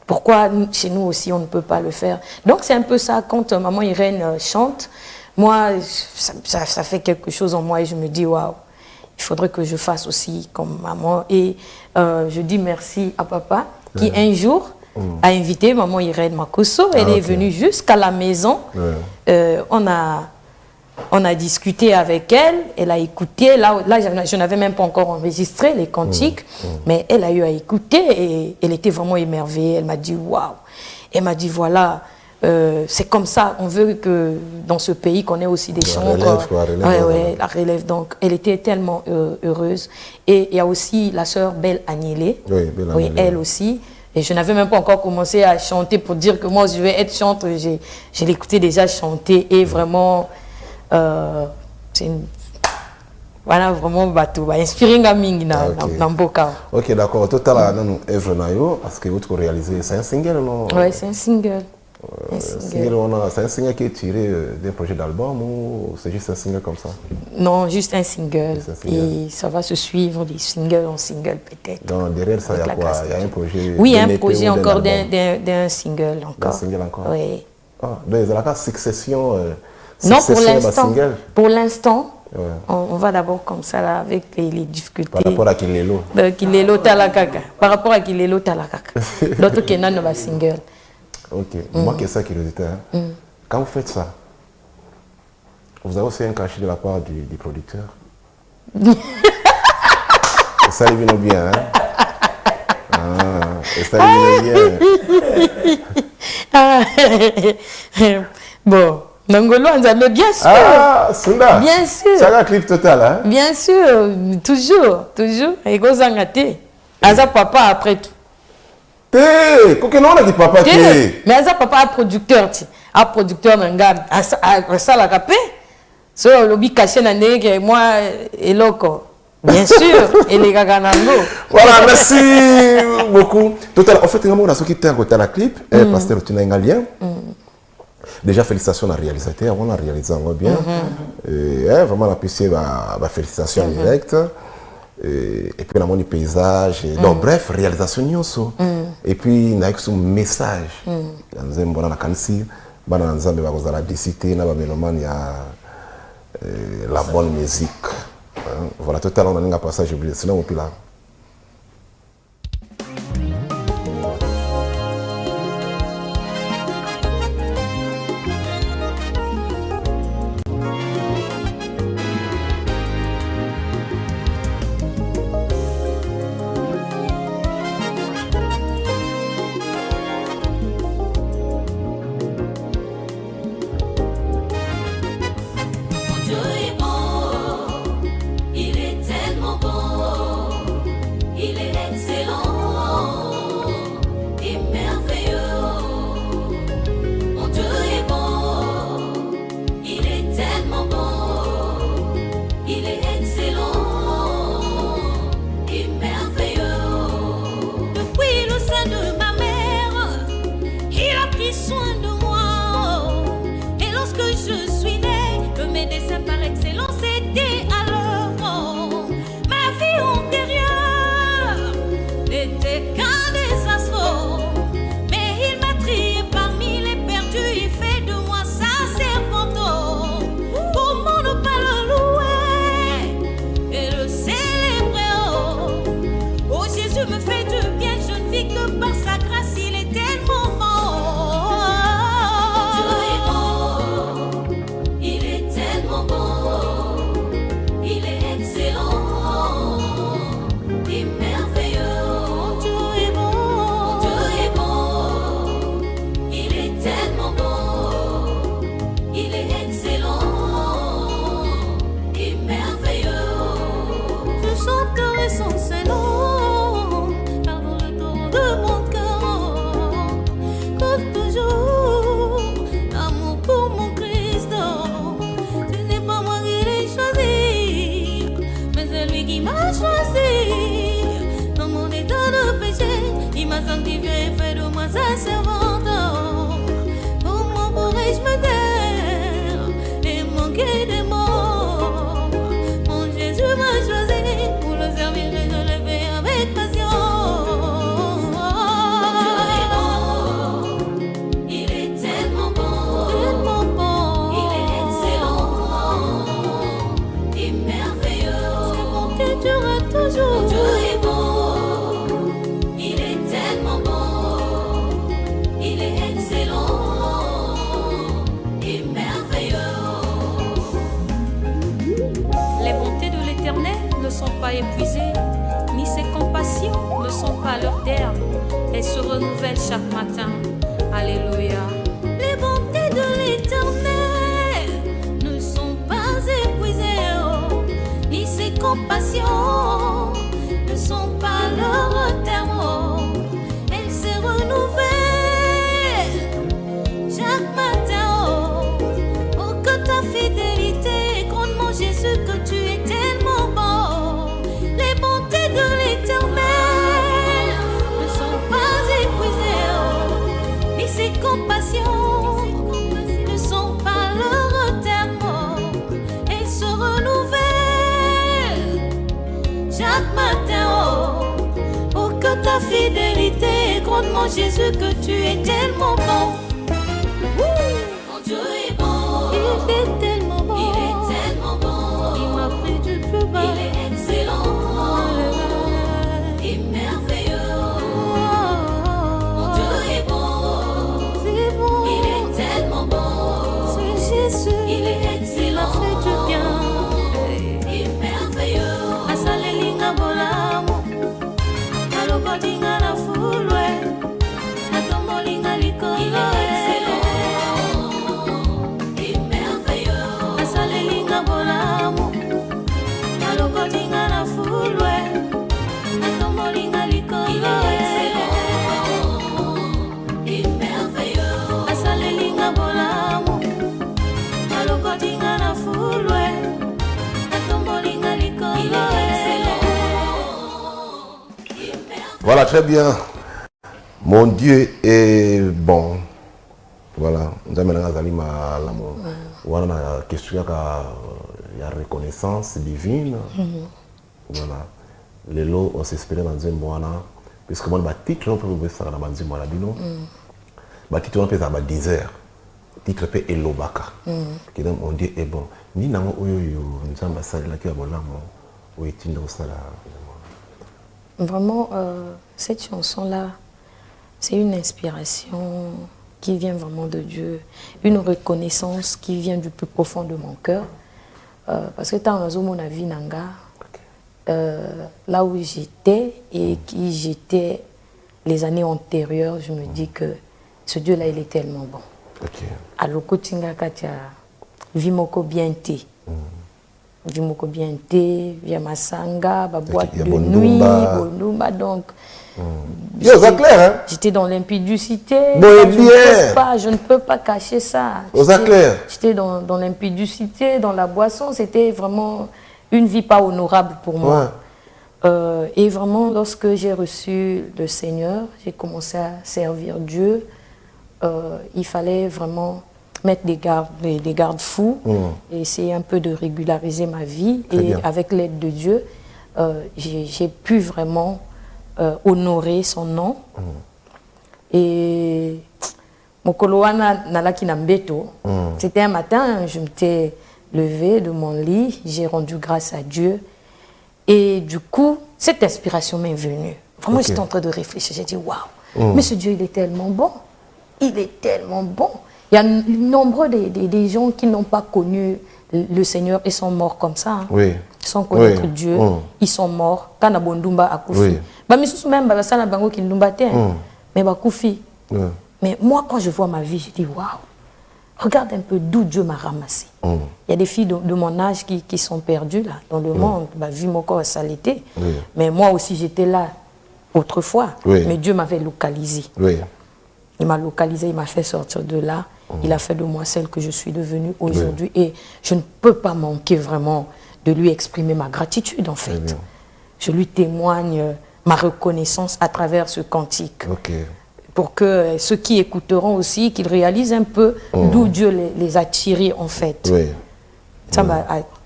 Pourquoi chez nous aussi on ne peut pas le faire? Donc c'est un peu ça, quand maman Irène chante, moi ça fait quelque chose en moi et je me dis waouh, il faudrait que je fasse aussi comme maman. Et je dis merci à papa qui un jour a invité maman Irène Makosso. Elle est venue jusqu'à la maison. On a discuté avec elle. Elle a écouté. Là je n'avais même pas encore enregistré les cantiques. Mais elle a eu à écouter et elle était vraiment émerveillée. Elle m'a dit waouh. Elle m'a dit voilà, c'est comme ça. On veut que dans ce pays qu'on ait aussi des chants. La relève. Donc elle était tellement heureuse. Et il y a aussi la sœur Belle Agnelé. Oui, elle aussi. Et je n'avais même pas encore commencé à chanter pour dire que moi je vais être chanteuse. Je l'écoutais déjà chanter et vraiment, c'est une... Voilà, vraiment, inspiré dans Boka. Ok, d'accord. Total, nous œuvre parce que vous réalisez, c'est un single, non? Oui, c'est un single. C'est un single qui est tiré d'un projet d'album ou c'est juste un single comme ça? Non, juste un single. Et ça va se suivre des singles en single peut-être. Donc derrière ça, il y a quoi? Il y a un projet? Oui, un projet encore d'un single encore. Un single encore? Oui. Ah, donc il y a la succession. Non, pour l'instant. Pour l'instant. On va d'abord comme ça là, avec les difficultés. Par rapport à Kilelo. Kilelo Talakaka. Par rapport à Kilelo Talakaka. L'autre qui est un single. Ok. Moi qui ai ça curiosité. Quand vous faites ça, vous avez aussi un cachet de la part du producteur. Et ça lui vient bien. Et ça lui vient bien. Bon. Nangolo, mais bien sûr. Ah, Sunda. Bien sûr. C'est un clip total, hein? Bien sûr, toujours. Et go zangate. Aza papa après tout. Qu'est-ce qu'on a dit papa? Mais Aza papa a producteur, a producteur nanga. Ça la rapé. So lobby caché nane que moi et loco. Bien sûr. Et les gaganango. Voilà, merci beaucoup. Total. En fait, on a ce qui était à côté de la clip. Pasteur, tu n'as un lien. Déjà, félicitations à la réalisateur, on a réalisé bien. Vraiment, la PC, félicitations directes. Et puis, on a le paysage. Donc, bref, réalisation. Et puis, on a un message. On a la bonne musique. Voilà, totalement, on a un passage oublié. Sinon, on peut là. Jésus, que tu es tellement bon. Mon Dieu est bon. Il est tellement bon. Il est tellement bon. Il m'a pris du plus bas. Il est excellent. Et merveilleux. Mon Dieu est bon. C'est bon. Il est tellement bon. C'est Jésus. Il est excellent. Il m'a fait du bien. Et merveilleux. Asalelinga bolamo. Alokodinga la foule. Il est excellent et merveilleux. Asalelinga bolamo, alokodinga la foule, atomolinga likolo. Il est excellent et merveilleux. Asalelinga bolamo, alokodinga la foule, atomolinga likolo. Il est excellent et merveilleux. Voilà, très bien. Mon Dieu est bon. Voilà, nous avons la question de la reconnaissance divine. Voilà, les lots, on s'espérait dans un mois, puisque moi, le titre, on peut vous faire dans un mois, le titre, on peut faire dans 10 heures. Le titre, peut Elobaka. On dit, eh bon, ni n'a pas eu un ambassade là qui a volé, ou est-il dans ça là? Vraiment, cette chanson-là, c'est une inspiration qui vient vraiment de Dieu, une reconnaissance qui vient du plus profond de mon cœur. Parce que tant dans mon avis, Nanga, là où j'étais et qui j'étais les années antérieures, je me dis que ce Dieu-là, il est tellement bon. Alors, Kotinga Katia, Vimoko Bienté. Vimoko Bienté, via Masanga, boîte de nuit, Bolumba, donc. J'étais dans l'impudicité. Je ne peux pas cacher ça. J'étais dans l'impudicité, dans la boisson. C'était vraiment une vie pas honorable pour moi. Et vraiment, lorsque j'ai reçu le Seigneur, j'ai commencé à servir Dieu. Il fallait vraiment mettre des garde-fous et essayer un peu de régulariser ma vie. Et avec l'aide de Dieu, j'ai pu vraiment honorer son nom. Et Mokoloana Nalaki Nambeto, c'était un matin, je m'étais levée de mon lit, j'ai rendu grâce à Dieu. Et du coup, cette inspiration m'est venue. Vraiment, j'étais en train de réfléchir. J'ai dit, waouh, mais ce Dieu, il est tellement bon. Il est tellement bon. Il y a nombreux des gens qui n'ont pas connu le Seigneur et sont morts comme ça. Sans connaître Dieu, ils sont morts. Quand Nabondumba a koufi. Même Bango qui n'ont pas mais Bakoufi. Mais moi, quand je vois ma vie, je dis waouh, regarde un peu d'où Dieu m'a ramassé. Il y a des filles de mon âge qui sont perdues là, dans le monde. Vu mon corps saleté. Mais moi aussi, j'étais là autrefois. Mais Dieu m'avait localisé. Il m'a localisé, il m'a fait sortir de là. Il a fait de moi celle que je suis devenue aujourd'hui. Et je ne peux pas manquer vraiment de lui exprimer ma gratitude, en fait. Je lui témoigne ma reconnaissance à travers ce cantique. Pour que ceux qui écouteront aussi, qu'ils réalisent un peu d'où Dieu les a tirés, en fait. Ça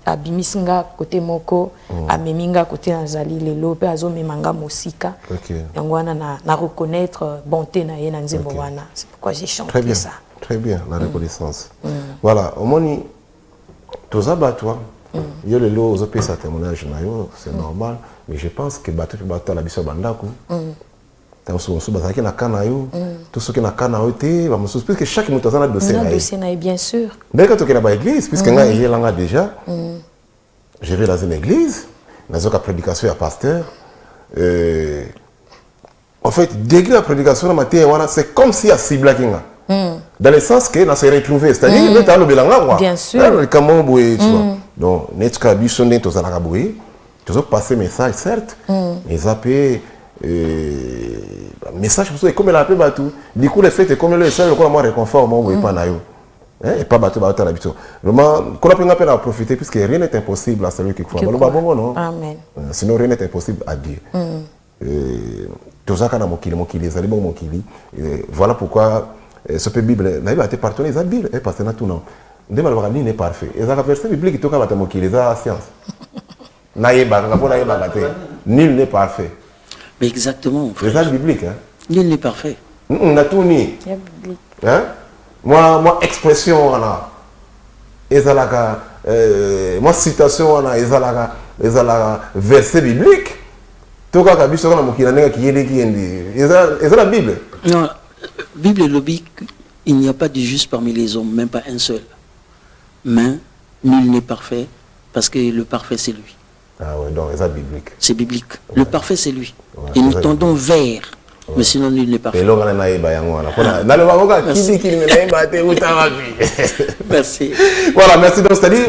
à Bimisinga, côté Moko, à Meminga, côté Nazali, les Lope, à Zomemanga, Mosika. Na reconnaître bonté na ye na Nzembowana. C'est pourquoi j'ai chanté ça. Très bien, la reconnaissance. Voilà, au moins, tous toi, il y a le lot aux OP, ça témoignage, c'est normal, mais je pense que Bato Bato la Bissau Bandaku, tout ce qui est na Kanayo, tout ce qui est na Kanayo, puisque chaque mot a un dossier, bien sûr. Mais quand tu es dans l'église, puisque il y a déjà, je vais dans une église, dans une prédication à pasteur. En fait, dès que la prédication c'est comme si il y a cible qui dans le sens que on s'est retrouvé, c'est-à-dire que tu as le bilan. Bien sûr. Donc, nous avons passé message, certes, mais ça peut message comme il a appelé Batou. Du coup, le fait est comme le message, le réconfort, moi, pas naïo. Et pas Batou, Batou, l'habitude. Vraiment, qu'on a pris un peu à profiter, puisque rien n'est impossible à celui qui croit. Amen. Sinon, rien n'est impossible à Dieu. Voilà pourquoi ce Bible n'a pas été partenaire, la Bible est partenaire tout non. Nul n'est parfait. Et ça verset biblique qui toka batamoki les science. Nul n'est parfait. Mais exactement. C'est ça biblique hein. Nul n'est parfait. On a tout mis. Hein? Moi expression là. Ezalaka moi citation là ezalaka verset biblique. Toka kabiso na mokila nenga kiyende kiyende. Est la Bible? Non, Bible logique, il n'y a pas de juste parmi les hommes, même pas un seul. Mais nul n'est parfait parce que le parfait c'est lui. Ah ouais, donc c'est biblique. C'est biblique. Le parfait c'est lui. Et nous tendons vers. Mais sinon nul n'est parfait. Merci. Voilà, merci. Donc c'est-à-dire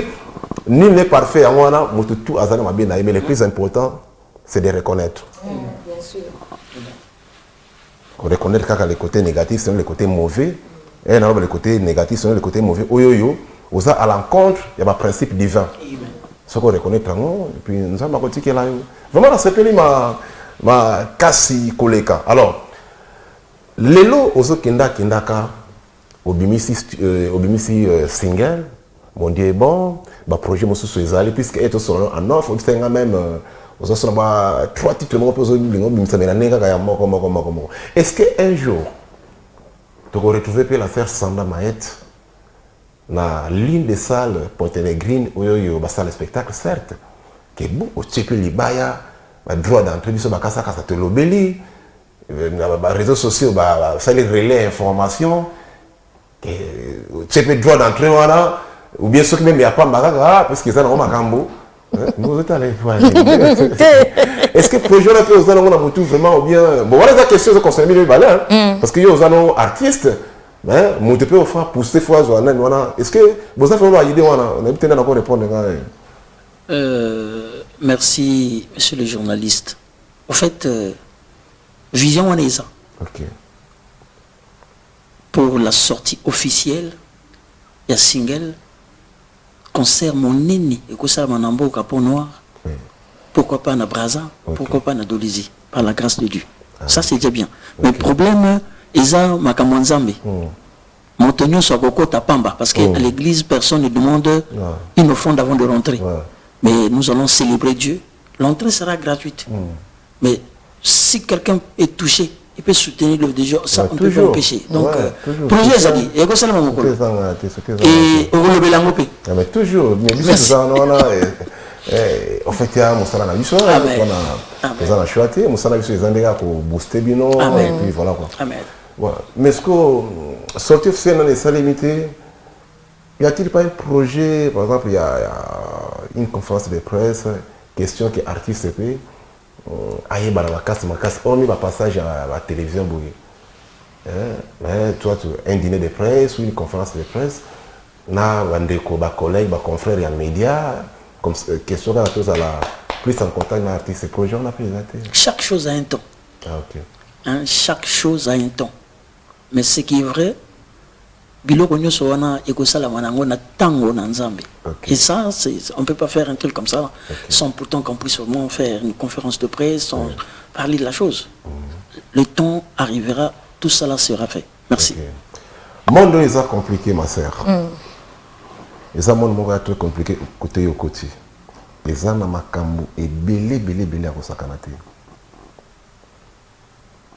nul n'est parfait. Mais le plus important, c'est de reconnaître. Bien sûr. Reconnaître les côtés négatifs, c'est les côtés mauvais. Et les côtés négatifs, c'est les côtés mauvais. À l'encontre, il y a un principe divin. Ce qu'on reconnaît, et puis nous avons dit là. Vraiment, c'est ma kasi koleka. Alors, les lots aux Kenda Kendaka, obimisi single mon Dieu bon bah projet mo sous ezali puisque est en offre c'est même aux autres trois titres mo poser bimisa na nenga ya moko est-ce que un jour tu vas retrouver la faire Sanda Maët na ligne de salle Pontenegrine où yo ba salle spectacle certes que bon au check libaya ba droit d'entrée biso ba kasa te lobeli ba réseaux sociaux ba ça les relais information que check droit d'entrée voilà ou bien ceux qui même y a pas mbaka parce que ça na makambo nous êtes allés est-ce que projet là peut aux allons on a tout vraiment ou bien bon voilà la question c'est concerne les balles parce que yo aux allons artistes mais mon te peut offrir pousser fois voilà est-ce que vous avez une idée voilà on a peut-être encore répondre merci monsieur le journaliste en fait vision on est ça OK pour la sortie officielle il y a single concert mon ennemi et que ça manambo au Capon Noir pourquoi pas na Braza pourquoi pas na Dolizy par la grâce de Dieu ça c'est déjà bien mais le problème Eza Makamonzambe Montonio Sokoko Tapamba parce qu'à l'église personne ne demande une offrande avant de rentrer mais nous allons célébrer Dieu l'entrée sera gratuite mais si quelqu'un est touché il peut soutenir le déjà ça on peut pas empêcher donc projet Zaki et que ça le moko et on le belangope mais toujours mais bien ça on a en fait il y a mon salaire na biso on a ça na choité mon salaire biso ezandeka ko booster bino et puis voilà quoi amen voilà mais est-ce que sortir officiel dans les salles limitées y a-t-il pas un projet par exemple il y a une conférence de presse question que artiste peut aïe bah la casse on met passage à la télévision bouillée mais toi tu un dîner de presse ou une conférence de presse na bandeko ba collègues ba confrères et médias comme question là tous à la plus en contact avec l'artiste projet on a présenté chaque chose a un temps OK hein, chaque chose a un temps mais ce qui est vrai biloko nyoso wana ekosala manango na tango na nzambe et ça on peut pas faire un truc comme ça sans pourtant qu'on puisse vraiment faire une conférence de presse sans parler de la chose le temps arrivera tout cela sera fait merci monde est compliqué ma sœur et ça monde est très compliqué côté au côté et ça na makambo et belé à kosakanate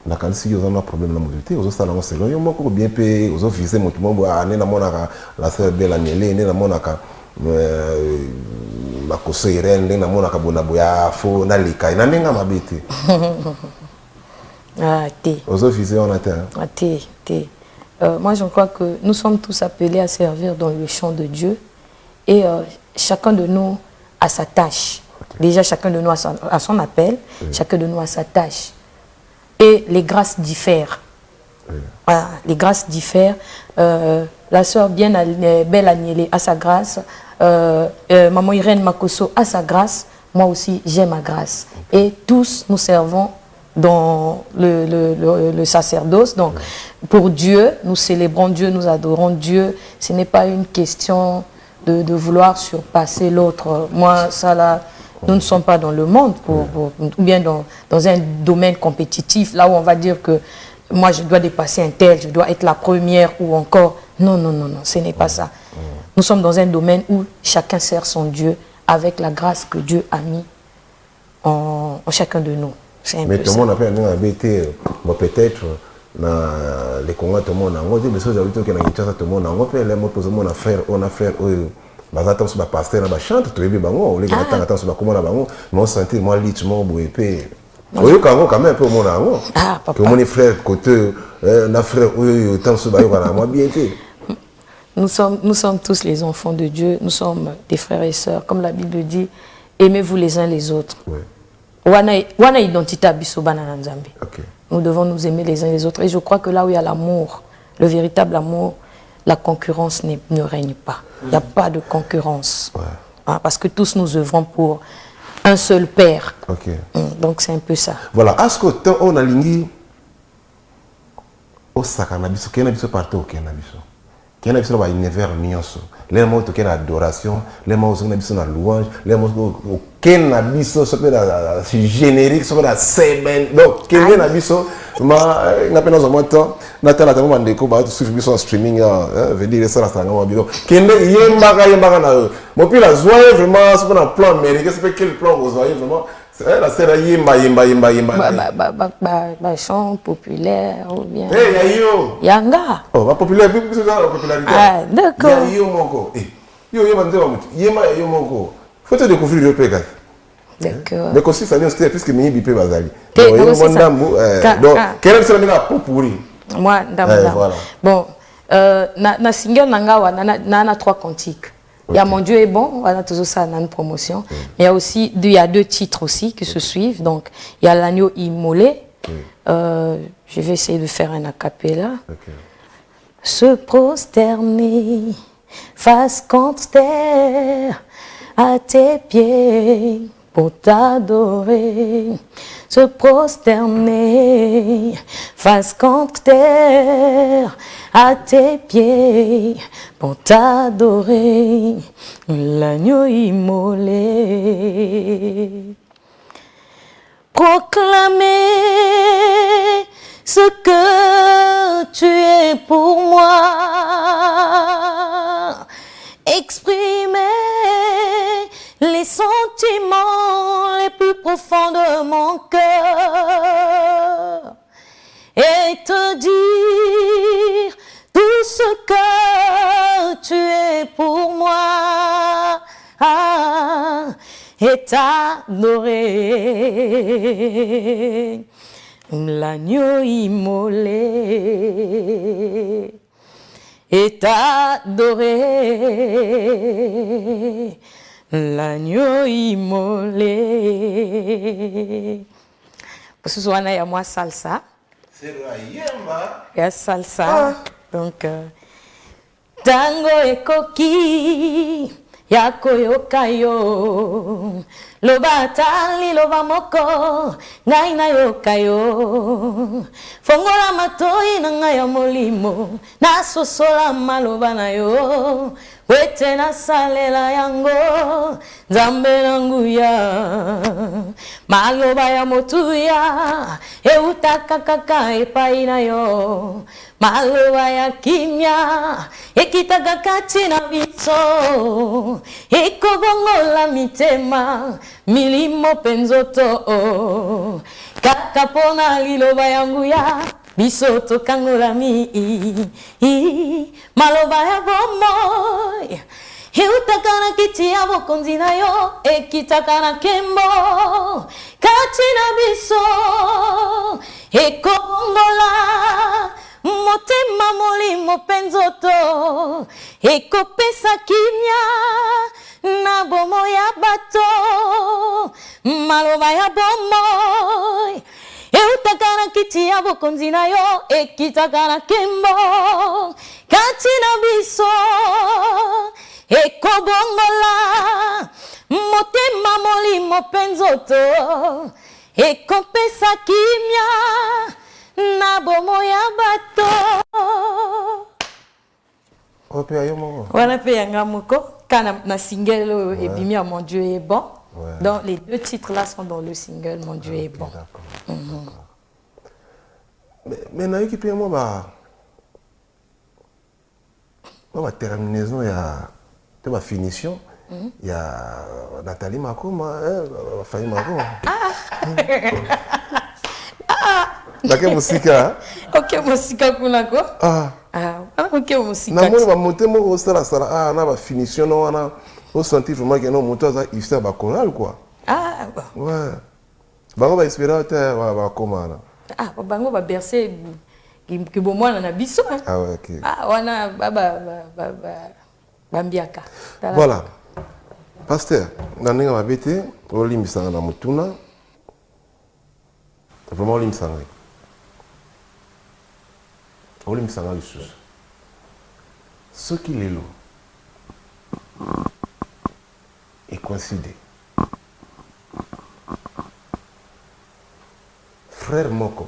na kanisi yo zana problème na mobilité aux sala c'est long yo moko bien payé aux viser mon monde ané na monaka la sœur de la nielé né na monaka la koso irene na monaka bona boya fo na lika na nenga mabete té aux viser on atteint té moi je crois que nous sommes tous appelés à servir dans le champ de Dieu et chacun de nous a sa tâche déjà chacun de nous a son appel chacun de nous a sa tâche. Et les grâces diffèrent. Voilà, les grâces diffèrent. La sœur bien Belle Agnelé a sa grâce. Maman Irène Makoso a sa grâce. Moi aussi, j'ai ma grâce. Et tous nous servons dans le sacerdoce. Donc, pour Dieu, nous célébrons Dieu, nous adorons Dieu. Ce n'est pas une question de vouloir surpasser l'autre. Moi, ça là... Nous ne sommes pas dans le monde, ou bien dans un domaine compétitif, là où on va dire que moi je dois dépasser un tel, je dois être la première ou encore. Non, ce n'est pas ça. Nous sommes dans un domaine où chacun sert son Dieu avec la grâce que Dieu a mis en chacun de nous. Mais tout le monde a fait un BT, peut-être dans les Congolais, tout le monde a dit, mais ceux qui ont tout le monde a fait, les mots on a fait. Bazata sur pasteur na ba chante to yebi bango les gars attends sur ba comment na bango moi sentir moi litement boepé oyo kango quand même un peu mon ango que mon frère côté na frère oyo tant sur ba yo kana moi bien été nous sommes tous les enfants de Dieu nous sommes des frères et sœurs comme la Bible dit aimez-vous les uns les autres wana identité biso bana na Nzambe nous devons nous aimer les uns les autres et je crois que là où il y a l'amour le véritable amour la concurrence ne règne pas. Il n'y a pas de concurrence. Hein, parce que tous nous œuvrons pour un seul Père. Donc c'est un peu ça. Voilà. Est-ce que on a l'ingui au sakanabiso, qu'il y a un partout au Kenabiso, qui a un univers nyonso les mots qui adoration les mots qui sont la louange les mots qui na biso so la générique so la semaine donc qui na biso ma na pena zo moto na tala tamo mandeko ba suivi biso en streaming veut dire ça la sanga wa bilo qui yemba na mo puis la joie vraiment sur un plan américain c'est quel plan vous voyez vraiment la sera yemba chant populaire ou bien yo yanga oh ba populaire puis c'est la popularité ah d'accord yo moko yo yemba ndio mutu yemba yo moko faut te découvrir le pega d'accord mais aussi ça vient c'était puisque mini bipé bazali donc quel est le la popuri moi voilà bon na single nangawa na 3 cantiques. Il y a Mon Dieu est bon, on a toujours ça dans une promotion. Mais il y a 2 titres aussi qui se suivent. Donc, il y a L'agneau immolé. Je vais essayer de faire un a cappella. Se prosterner face contre terre à tes pieds pour t'adorer. Se prosterner face contre terre à tes pieds pour t'adorer, l'agneau immolé. Proclamer ce que tu es pour moi, exprimer les sentiments les plus profonds de mon cœur et te dire tout ce que tu es pour moi et t'adorer, l'agneau immolé et t'adorer, l'agneau immolé. Parce que il y a moi salsa. C'est la yemba. Il y a salsa. Donc, tango et coquille, yako yokayo. Loba tali, loba moko, ngai na yokayo. Fongola matoi na ngai molimo, na sosola maloba na yo. Wete na salela yango, zambe nanguya. Maloba ya motuya, eutaka kaka epai na yo. Maloba ya kimya, ekitaka kati na biso. Ekobongola mitema, milimo penzoto. Kaka pona liloba yangu ya biso tokangola mi. Maloba ya bomoy, eutaka na kiti ya bokonzi na yo. Ekitaka na kembo, kati na biso. Ekobongola motema molimo penzoto, ekopesa kimya na bomo ya bato. Maloba ya bomoy, eutaka na kiti ya bokonzi na yo. Ekitaka na kembo, kati na biso. Ekobongola motema molimo penzoto, ekopesa kimya na bomo ya bato. Voilà pe yanga moko kana na single et bimi Mon Dieu est bon. Donc les 2 titres là sont dans le single Mon Dieu est bon. Mais na qui moi ba terminaison ya ma finition. Il y a Nathalie Makoma, Faye Makoma. Quelle musique Ok, musique kunako. Ok, musique. Na moi ba monter mo sala na ba finition no na au sentir vraiment que non monter ça il fait ba choral quoi. Ouais. Bango ba espérer ba koma. Bango ba bercer ki bo mwana na biso. Ouais, OK. Wana baba bambiaka. Voilà. Pasteur, naninga mabete olimbisanga na mutuna. Vraiment olimbisanga. Olimbisanga lisusu. Soki lelo et coïncide. Frère moko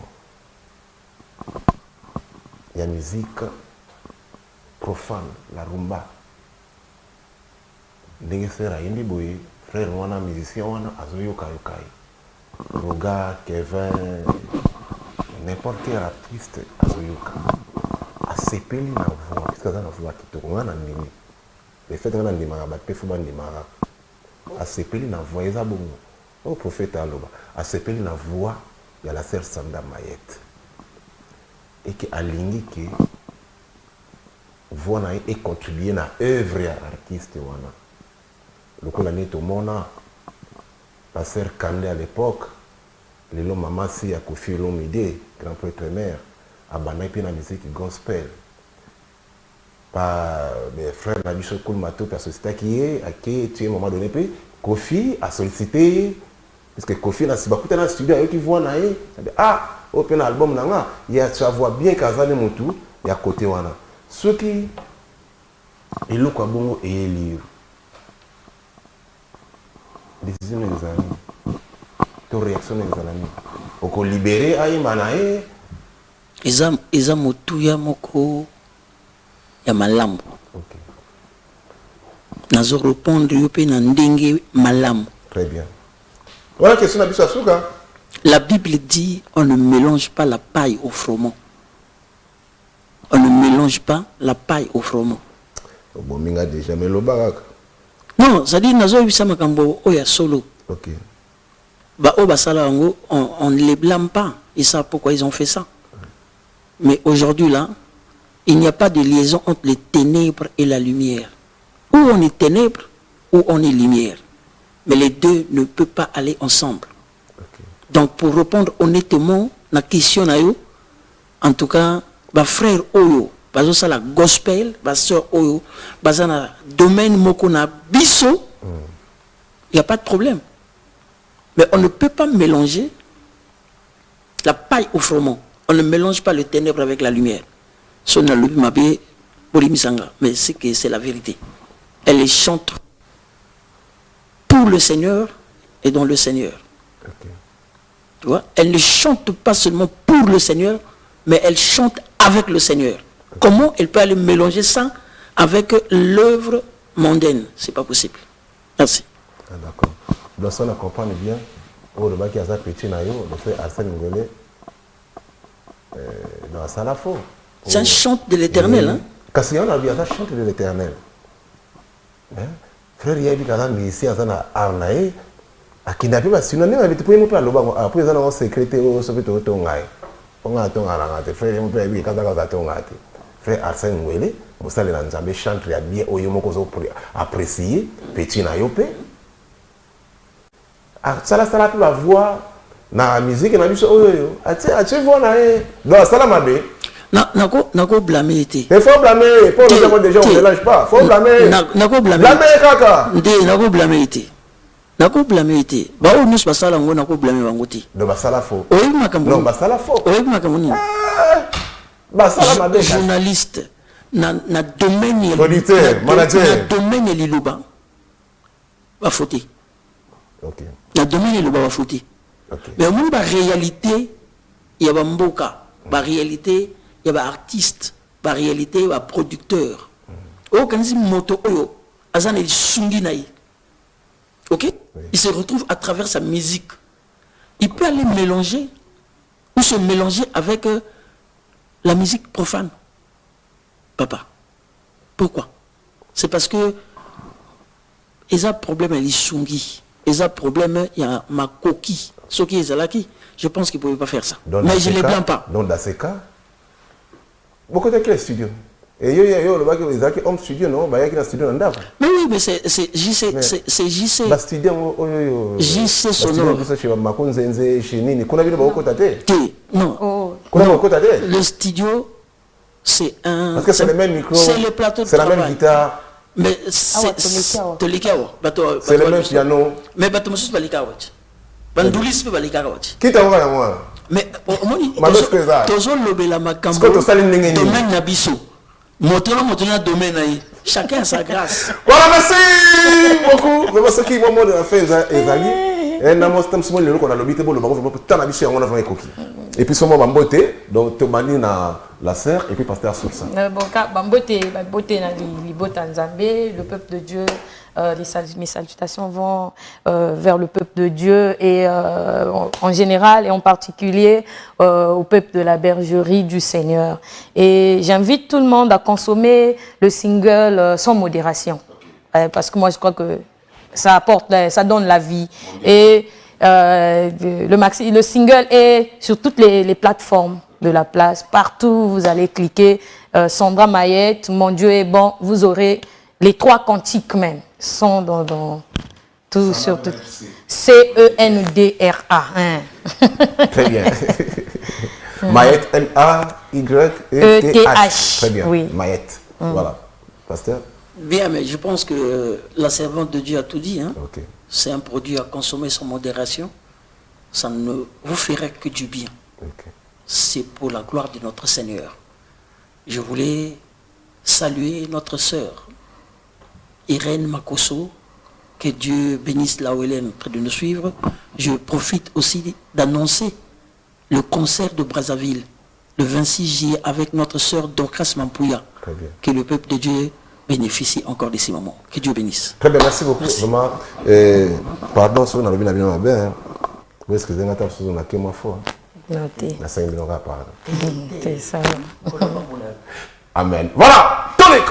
ya musique profane, la rumba. Ndenge sera indi boye, frère wana musicien wana azoyoka yokai. Roga, Kevin, n'importe quel artiste azoyoka. Asepeli na voix, parce que ça na voix kitoko ngana ndimi. Le fait ngana ndimaka ba pefu ba ndimaka. Asepeli na voix eza bongo. Au prophète aloba, asepeli na voix ya la sœur Sanda Mayette. Et que alingi que voix na e contribuer na œuvre ya artiste wana. Lokola neto mona la sœur Kandé à l'époque, le long maman si a Kofi Olomide, grand prêtre mère, a banai pe na musique gospel. Par mes frères na biso Koul Mato per société qui est à qui tu es moment donné pe Kofi a sollicité parce que Kofi na si bakuta na studio ayo ki voix na e, ah open album na nga, ya tu vois bien kazane mutu ya côté wana. Ce qui eloko bongo et livre. Décision des amis, ton réaction des amis. Au qu'on libérer aïe manae. Eza motuya moko ya malamu. Ok. Nazo répondre yope na ndenge malamu. Très bien. Voilà question na biso asuka. La Bible dit on ne mélange pas la paille au froment. On ne mélange pas la paille au froment. Bon minga déjà mais lo baraka. Non, ça dit nazo yibisa makambo oya solo. Ok. Bah au basala ngo on ne les blâme pas. Ils savent pourquoi ils ont fait ça. Mais aujourd'hui là, il n'y a pas de liaison entre les ténèbres et la lumière. Ou on est ténèbres ou on est lumière. Mais les deux ne peuvent pas aller ensemble. Okay. Donc pour répondre honnêtement la question na yo, en tout cas, bah frère Oyo, bazo ça la gospel, bah sœur Oyo, baza na domaine moko na biso, il y a pas de problème. Mais on ne peut pas mélanger la paille au froment. On ne mélange pas le ténèbre avec la lumière. Mais c'est que c'est la vérité. Elle les chante pour le Seigneur et dans le Seigneur. Okay. Tu vois? Elle ne chante pas seulement pour le Seigneur, mais elle chante avec le Seigneur. Okay. Comment elle peut aller mélanger ça avec l'œuvre mondaine? C'est pas possible. Merci. Ah, d'accord. Donc ça on comprend bien. Oh, le bac qui a ça petit naïo, le fait Arsène Ngolé dans la salle à faux. Ça chante de l'Éternel. Hein? Parce qu'il y a ça chante de l'Éternel. Frère, il y a des musiciens qui sont arnaés. À qui n'a pas synonyme avec tout le monde. Après, ils ont un secrétaire au Soviet au Tongaï. On a un Tonga. Frère, il y a un peu de Tonga. Frère Arsène Ngolé, vous savez, les gens chantent bien au Yomoko pour apprécier. Petit naïope. Ça la la voix na la musique na biso oyo tu vois na dans ça la mabe nako blâmer été il faut blâmer pour nous déjà on ne mélange pas faut blâmer nako blâmer kaka ndé nako blâmer été ba o nous basala ngo nako blâmer bango ti do basala faux oyi makambo non basala faux oyi makambo ni basala mabe journaliste na domaine producteur manager na domaine liloba ba fauté. OK. La domaine le baba fouti. Okay. Mais au moins la réalité, il y a mboka, la réalité, il y a artiste, la réalité, il y a producteur. Organisme moto oyo, azan el sungi naï. OK? Oui. Il se retrouve à travers sa musique. Il peut aller mélanger ou se mélanger avec la musique profane. Papa. Pourquoi? C'est parce que ils ont problème avec les sungi. Ils ont problème, il y a ma coquille. Ce qui est là, je pense qu'ils ne pouvaient pas faire ça. Donc, mais je ne les blâme pas. Donc dans ces cas, beaucoup de quel studio? Et le bac ils ont un studio non, bah il y a un studio dans mais oui, mais c'est JC, c'est JC. Bah studio JC sonore. Chez Makonzenze, chez Nini, qu'on a vu le beaucoup tâté. Non. Qu'on a beaucoup tâté. Le studio, c'est un. Parce que c'est le même micro. C'est le plateau de travail. C'est la même guitare. Mais c'est le même piano. Mais bateau monsieur balikawa. Bandoulis peut balikawa. Qui t'a envoyé moi? Mais au moins toujours lobela makambo. Domaine nabiso. Montona domaine aïe. Chacun a sa grâce. Voilà, merci beaucoup. Mais ce qui moment de la fin Ezali, et n'a pas stamp small le qu'on a l'obité bon le baron pour tant nabiso on a vraiment coquille. Et puis, son moment beauté, donc, tu mani na la sœur, et puis pasteur sur ça. Bon, Bamboté, le peuple de Dieu, mes salutations vont vers le peuple de Dieu et en général et en particulier au peuple de la bergerie du Seigneur. Et j'invite tout le monde à consommer le single sans modération. Parce que moi, je crois que ça apporte, ça donne la vie. Et le single est sur toutes les plateformes de la place. Partout, vous allez cliquer Sandra Mayette, Mon Dieu est bon. Vous aurez les 3 cantiques même. Sont dans tout sur tout. CENDRA. Hein. Très bien. Mayette, M-A-Y-E-T-H. Très bien. Oui. Mayette. Voilà. Pasteur? Bien, mais je pense que la servante de Dieu a tout dit. Hein. Okay. C'est un produit à consommer sans modération. Ça ne vous ferait que du bien. Okay. C'est pour la gloire de notre Seigneur. Je voulais saluer notre sœur, Irène Makosso. Que Dieu bénisse là où elle est en train de nous suivre. Je profite aussi d'annoncer le concert de Brazzaville, le 26 juillet, avec notre sœur Dorcas Mampouya. Que le peuple de Dieu bénéficie encore de ces moments. Que Dieu bénisse. Très bien, merci beaucoup. Merci. Vraiment, pardon, si on a le bien, vous excusez moi sur la queue fois. Noté. La 5 minutes par. C'est ça. Amen. Voilà, Tonic.